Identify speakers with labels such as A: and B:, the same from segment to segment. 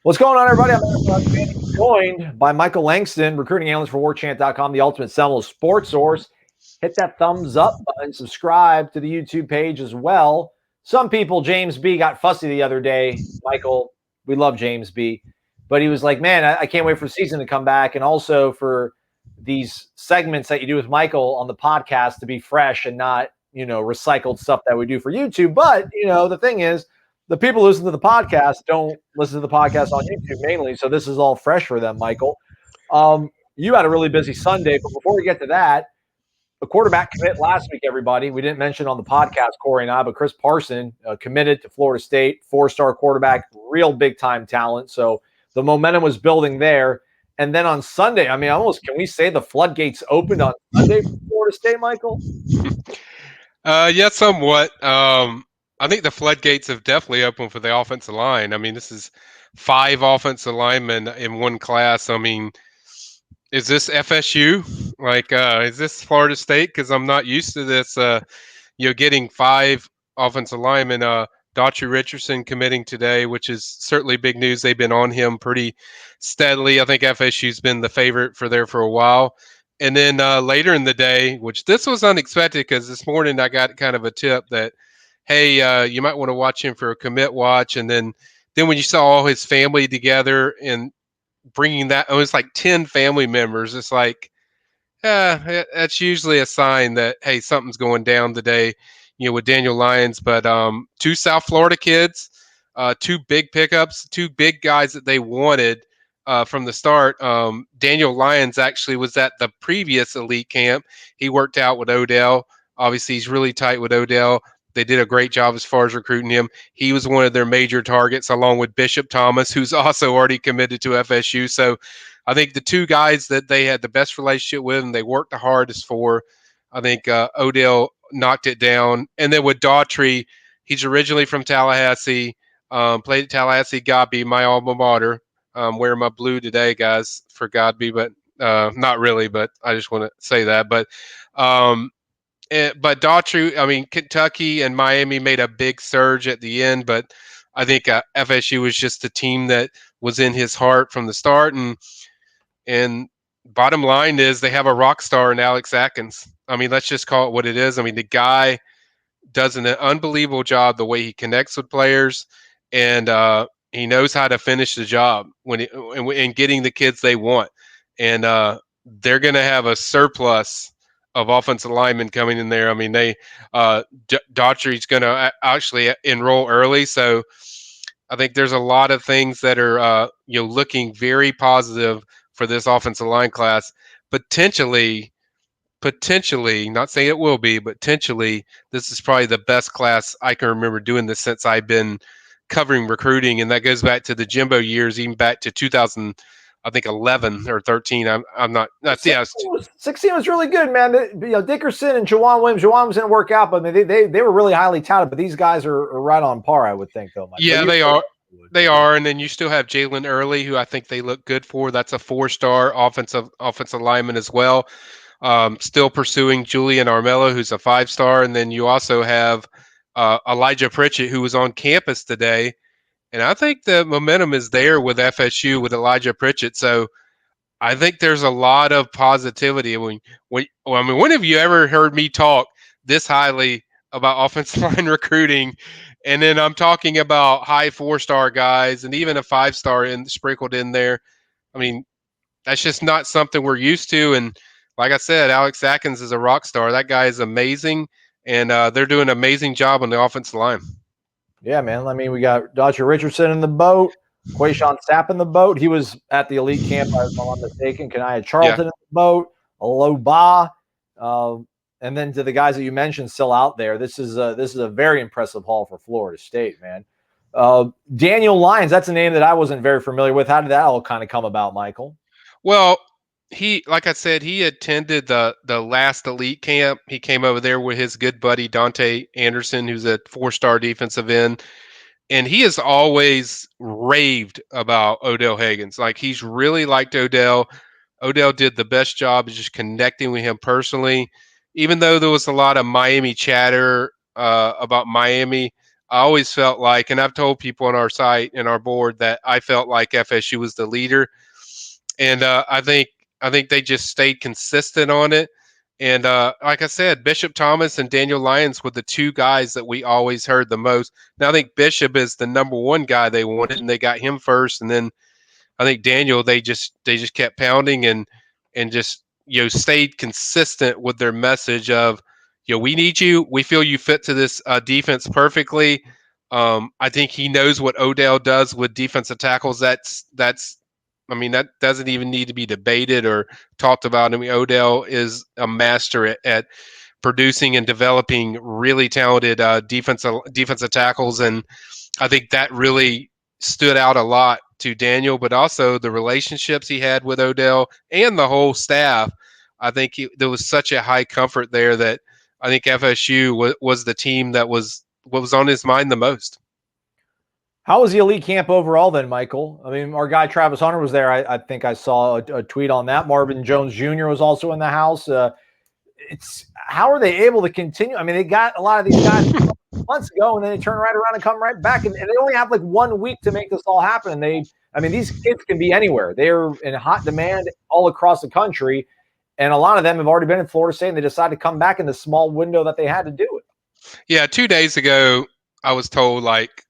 A: What's going on, everybody? I'm joined by Michael Langston, recruiting analyst for Warchant.com, the ultimate Seminoles sports source. Hit that thumbs up button, subscribe to the YouTube page as well. Some people, James B, got fussy the other day. Michael, we love James B, but he was like, man, I can't wait for the season to come back, and also for these segments that you do with Michael on the podcast to be fresh and not, recycled stuff that we do for YouTube. But, the thing is, the people who listen to the podcast don't listen to the podcast on YouTube mainly, so this is all fresh for them, Michael. You had a really busy Sunday, but before we get to that, the quarterback commit last week, everybody. We didn't mention on the podcast, Corey and I, but Chris Parson committed to Florida State, 4-star quarterback, real big-time talent. So the momentum was building there. And then on Sunday, can we say the floodgates opened on Sunday for Florida State, Michael?
B: Yeah, somewhat. I think the floodgates have definitely opened for the offensive line. This is 5 offensive linemen in one class. Is this FSU? Is this Florida State? Because I'm not used to this. Getting 5 offensive linemen. Daughtry Richardson committing today, which is certainly big news. They've been on him pretty steadily. I think FSU's been the favorite for a while. And then later in the day, which this was unexpected because this morning I got kind of a tip that, hey, you might want to watch him for a commit watch. And then when you saw all his family together and bringing that, it was like 10 family members. It's like, that's usually a sign that, hey, something's going down today, with Daniel Lyons. But 2 South Florida kids, 2 big pickups, 2 big guys that they wanted from the start. Daniel Lyons actually was at the previous elite camp. He worked out with Odell. Obviously, he's really tight with Odell. They did a great job as far as recruiting him. He was one of their major targets, along with Bishop Thomas, who's also already committed to FSU. So I think the 2 guys that they had the best relationship with and they worked the hardest for, I think Odell knocked it down. And then with Daughtry, he's originally from Tallahassee, played at Tallahassee Godby, my alma mater. Wearing my blue today, guys, for Godby, but not really, but I just want to say that. But Daughtry, Kentucky and Miami made a big surge at the end, but I think FSU was just the team that was in his heart from the start. And bottom line is they have a rock star in Alex Atkins. Let's just call it what it is. The guy does an unbelievable job the way he connects with players, and he knows how to finish the job in getting the kids they want. And they're going to have a surplus of offensive linemen coming in there. Daughtry's going to actually enroll early, so I think there's a lot of things that are looking very positive for this offensive line class. Potentially, not saying it will be, but potentially, this is probably the best class I can remember doing this since I've been covering recruiting, and that goes back to the Jimbo years, even back to 2011 or 13. I'm not. That's
A: 16 was really good, man. Dickerson and Jawan Williams. Jawan was didn't work out, but they were really highly touted. But these guys are right on par, I would think, though. Mike.
B: Yeah, they are. They are, and then you still have Jalen Early, who I think they look good for. That's a 4-star offensive lineman as well. Still pursuing Julian Armello, who's a 5-star, and then you also have Elijah Pritchett, who was on campus today. And I think the momentum is there with FSU with Elijah Pritchett. So I think there's a lot of positivity. When have you ever heard me talk this highly about offensive line recruiting? And then I'm talking about high 4-star guys and even a 5-star sprinkled in there. That's just not something we're used to. And like I said, Alex Atkins is a rock star. That guy is amazing. And they're doing an amazing job on the offensive line.
A: Yeah, man. We got Daughtry Richardson in the boat, Quayshawn Sapp in the boat. He was at the elite camp, if I'm not mistaken. Kaniah Charlton in the boat, Aloba, and then to the guys that you mentioned still out there. This is a very impressive haul for Florida State, man. Daniel Lyons, that's a name that I wasn't very familiar with. How did that all kind of come about, Michael?
B: Well, like I said, he attended the last elite camp. He came over there with his good buddy Dante Anderson, who's a 4-star defensive end, and he has always raved about Odell Haggins. Like, he's really liked Odell. Odell did the best job of just connecting with him personally, even though there was a lot of Miami chatter about Miami. I always felt like, and I've told people on our site and our board that I felt like FSU was the leader, and I think they just stayed consistent on it. And like I said, Bishop Thomas and Daniel Lyons were the two guys that we always heard the most. Now I think Bishop is the number one guy they wanted, and they got him first, and then I think Daniel they just kept pounding and just stayed consistent with their message of we need you. We feel you fit to this defense perfectly. I think he knows what Odell does with defensive tackles. That's I mean that doesn't even need to be debated or talked about. I mean Odell is a master at producing and developing really talented defensive tackles, and I think that really stood out a lot to Daniel, but also the relationships he had with Odell and the whole staff. I think there was such a high comfort there that I think FSU was the team that was what was on his mind the most.
A: How was the elite camp overall then, Michael? I mean, our guy Travis Hunter was there. I think I saw a tweet on that. Marvin Jones Jr. was also in the house. It's how are they able to continue? I mean, they got a lot of these guys months ago, and then they turn right around and come right back, and they only have like 1 week to make this all happen. And these kids can be anywhere. They're in hot demand all across the country, and a lot of them have already been in Florida State, and they decided to come back in the small window that they had to do it.
B: Yeah, 2 days ago, I was told like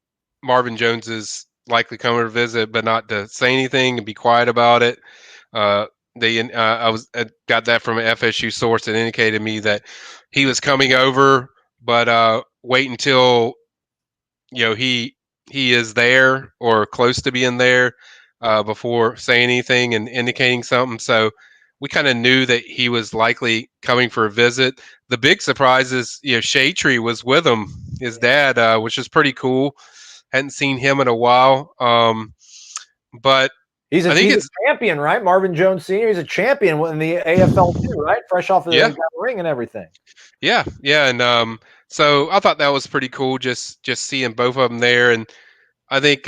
B: Marvin Jones is likely coming to visit, but not to say anything and be quiet about it. Uh, I got that from an FSU source that indicated me that he was coming over, but wait until he is there or close to being there before saying anything and indicating something. So we kind of knew that he was likely coming for a visit. The big surprise is Shaytree was with him, his dad, which is pretty cool. Hadn't seen him in a while, but
A: he's
B: I think
A: a
B: it's
A: champion, right? Marvin Jones Sr. He's a champion in the AFL too, right? Fresh off the ring and everything.
B: Yeah, and so I thought that was pretty cool, just seeing both of them there, and I think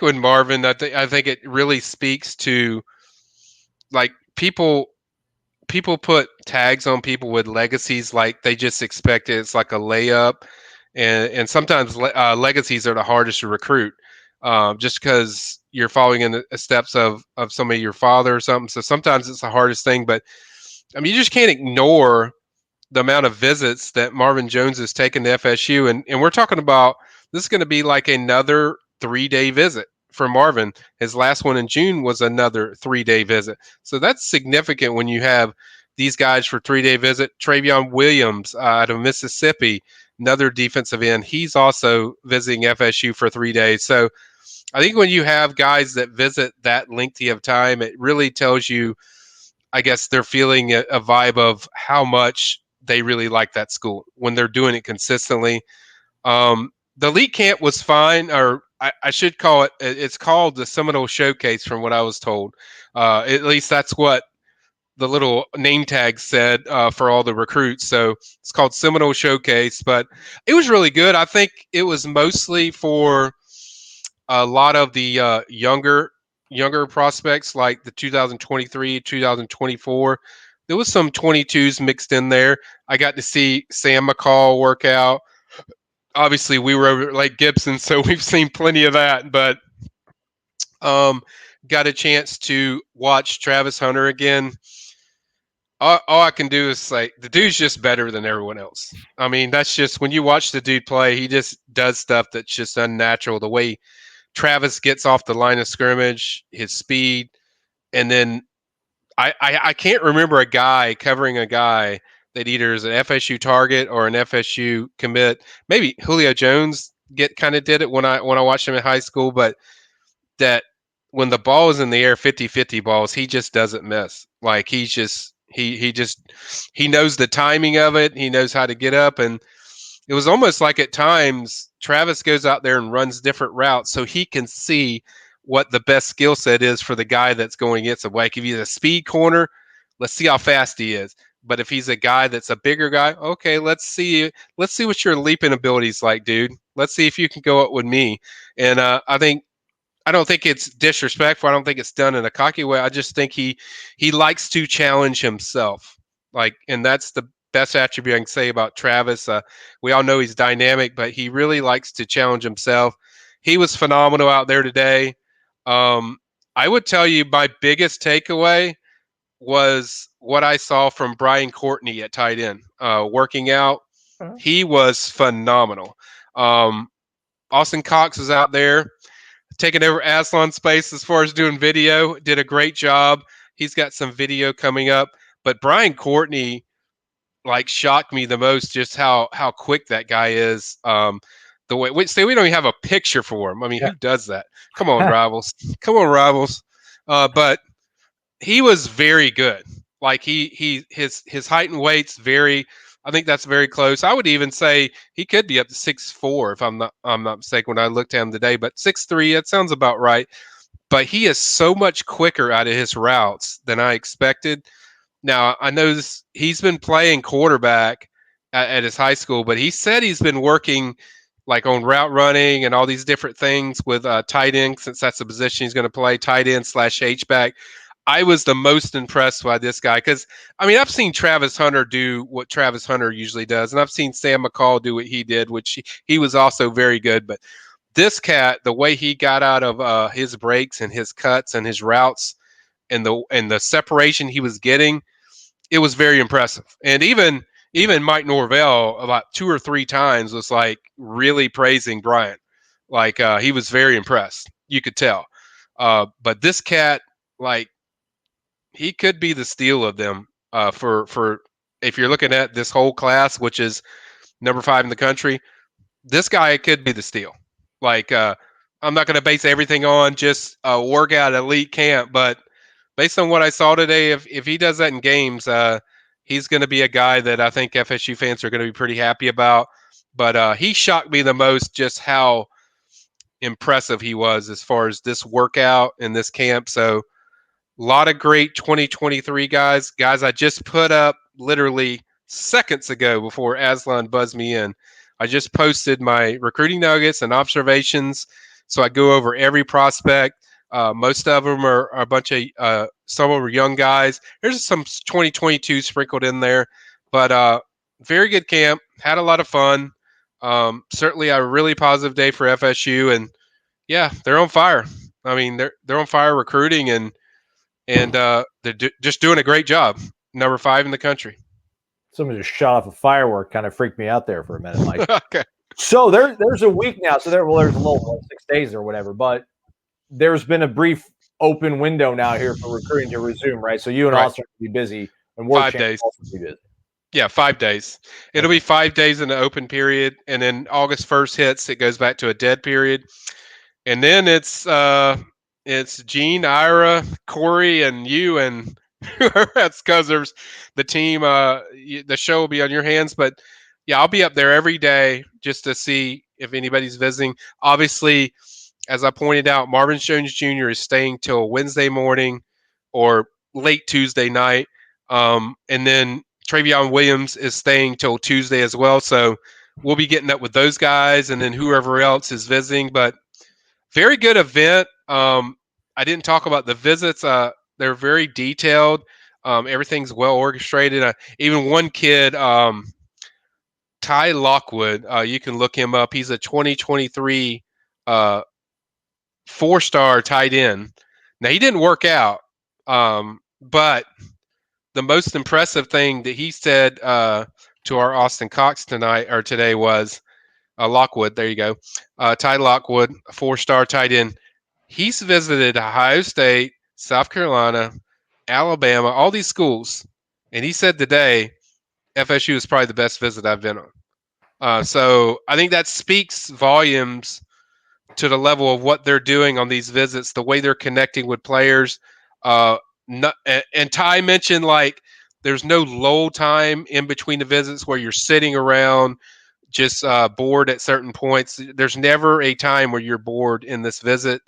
B: with Marvin, I think it really speaks to like people put tags on people with legacies like they just expect it's like a layup, and sometimes legacies are the hardest to recruit, just because you're following in the steps of somebody your father or something. So sometimes it's the hardest thing, but I mean you just can't ignore the amount of visits that Marvin Jones has taken to FSU, and we're talking about this is going to be like another 3-day visit for Marvin. His last one in June was another 3-day visit, so that's significant when you have these guys for 3-day visit. Travion Williams out of Mississippi, another defensive end, he's also visiting FSU for 3 days. So I think when you have guys that visit that lengthy of time, it really tells you, I guess, they're feeling a vibe of how much they really like that school when they're doing it consistently. The elite camp was fine, or I should call it. It's called the Seminole Showcase, from what I was told. At least that's what the little name tag said for all the recruits. So it's called Seminole Showcase, but it was really good. I think it was mostly for a lot of the younger prospects, like the 2023, 2024. There was some 22s mixed in there. I got to see Sam McCall work out. Obviously, we were over at Lake Gibson, so we've seen plenty of that. But got a chance to watch Travis Hunter again. All I can do is say the dude's just better than everyone else. I mean, that's just when you watch the dude play, he just does stuff that's just unnatural. The way Travis gets off the line of scrimmage, his speed, and then I can't remember a guy covering a guy that either is an FSU target or an FSU commit. Maybe Julio Jones kind of did it when I watched him in high school, but that when the ball is in the air, 50-50 balls, he just doesn't miss. Like he knows the timing of it. He knows how to get up, and it was almost like at times Travis goes out there and runs different routes so he can see what the best skill set is for the guy that's going against him. Like if he's a speed corner, let's see how fast he is. But if he's a guy that's a bigger guy, okay, let's see what your leaping ability's like, dude. Let's see if you can go up with me. And I don't think it's disrespectful. I don't think it's done in a cocky way. I just think he likes to challenge himself. Like, and that's the best attribute I can say about Travis. We all know he's dynamic, but he really likes to challenge himself. He was phenomenal out there today. I would tell you my biggest takeaway was what I saw from Brian Courtney at tight end, working out. He was phenomenal. Austin Cox was out there taking over Aslan's space as far as doing video. Did a great job. He's got some video coming up. But Brian Courtney like shocked me the most, just how quick that guy is. The way we don't even have a picture for him. I mean, who does that? Come on, rivals. Come on, rivals. But he was very good. Like his height and weight's very. I think that's very close. I would even say he could be up to 6'4" if I'm not mistaken when I looked at him today. But 6'3", that sounds about right. But he is so much quicker out of his routes than I expected. Now I know he's been playing quarterback at his high school, but he said he's been working like on route running and all these different things with tight end, since that's the position he's going to play, tight end / H-back. I was the most impressed by this guy because, I mean, I've seen Travis Hunter do what Travis Hunter usually does, and I've seen Sam McCall do what he did, which he was also very good. But this cat, the way he got out of his breaks and his cuts and his routes and the separation he was getting, it was very impressive. And even Mike Norvell about 2 or 3 times was like really praising Bryant. Like he was very impressed. You could tell. But this cat, like, he could be the steal of them for if you're looking at this whole class, which is number 5 in the country. This guy could be the steal. Like I'm not going to base everything on just a workout elite camp, but based on what I saw today, if he does that in games, he's going to be a guy that I think FSU fans are going to be pretty happy about. But he shocked me the most, just how impressive he was as far as this workout and this camp. So a lot of great 2023 guys I just put up literally seconds ago before Aslan buzzed me in. I just posted my recruiting nuggets and observations. So I go over every prospect. Most of them are a bunch of some of them are young guys. There's some 2022 sprinkled in there, but very good camp. Had a lot of fun. Certainly a really positive day for FSU, and yeah, they're on fire. I mean, they're on fire recruiting, and they're just doing a great job. Number 5 in the country.
A: Someone just shot off a firework. Kind of freaked me out there for a minute, Mike.
B: Okay.
A: So there's a week now. So there's a little 6 days or whatever, but there's been a brief open window now here for recruiting to resume, right? So you and Austin will be busy, and
B: Warchant 5 days.
A: Also be busy.
B: Yeah, 5 days. It'll be 5 days in the open period, and then August 1st hits, it goes back to a dead period, and then it's Gene, Ira, Corey, and you, and that's because there's the team. The show will be on your hands, but yeah, I'll be up there every day just to see if anybody's visiting. Obviously, as I pointed out, Marvin Jones Jr. is staying till Wednesday morning or late Tuesday night, and then Travion Williams is staying till Tuesday as well. So we'll be getting up with those guys, and then whoever else is visiting. But very good event. I didn't talk about the visits. They're very detailed. Everything's well orchestrated. Even one kid, Ty Lockwood, you can look him up. He's a 2023 4-star tight end. Now, he didn't work out, but the most impressive thing that he said to our Austin Cox today was Lockwood. There you go. Ty Lockwood, a 4-star tight end. He's visited Ohio State, South Carolina, Alabama, all these schools. And he said today, FSU is probably the best visit I've been on. So I think that speaks volumes to the level of what they're doing on these visits, the way they're connecting with players. And Ty mentioned, like, there's no lull time in between the visits where you're sitting around just bored at certain points. There's never a time where you're bored in this visit.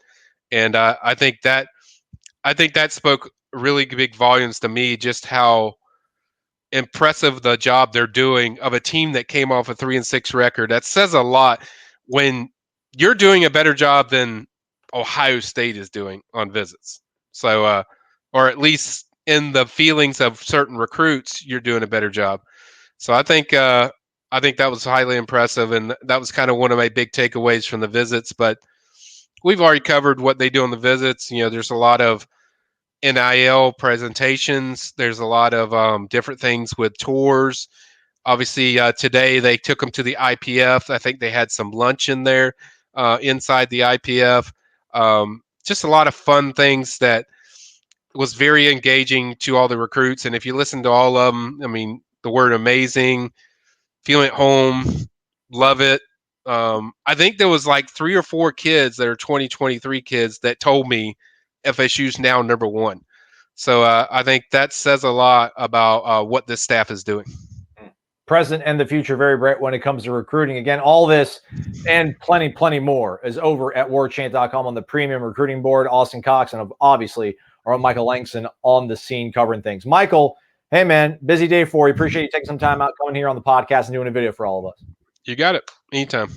B: And I think that spoke really big volumes to me, just how impressive the job they're doing of a team that came off a 3-6 record. That says a lot when you're doing a better job than Ohio State is doing on visits. So, or at least in the feelings of certain recruits, you're doing a better job. So I think that was highly impressive, and that was kind of one of my big takeaways from the visits. But we've already covered what they do on the visits. There's a lot of NIL presentations. There's a lot of different things with tours. Obviously, today they took them to the IPF. I think they had some lunch in there inside the IPF. Just a lot of fun things that was very engaging to all the recruits. And if you listen to all of them, I mean, the word amazing, feeling at home, love it. I think there was like 3 or 4 kids that are 2023 kids that told me FSU's now number 1. So I think that says a lot about what this staff is doing.
A: Present and the future very bright when it comes to recruiting. Again, all this and plenty more is over at warchant.com on the premium recruiting board. Austin Cox and obviously our own Michael Langston on the scene covering things. Michael, hey man, busy day for you. Appreciate you taking some time out coming here on the podcast and doing a video for all of us.
B: You got it. Anytime.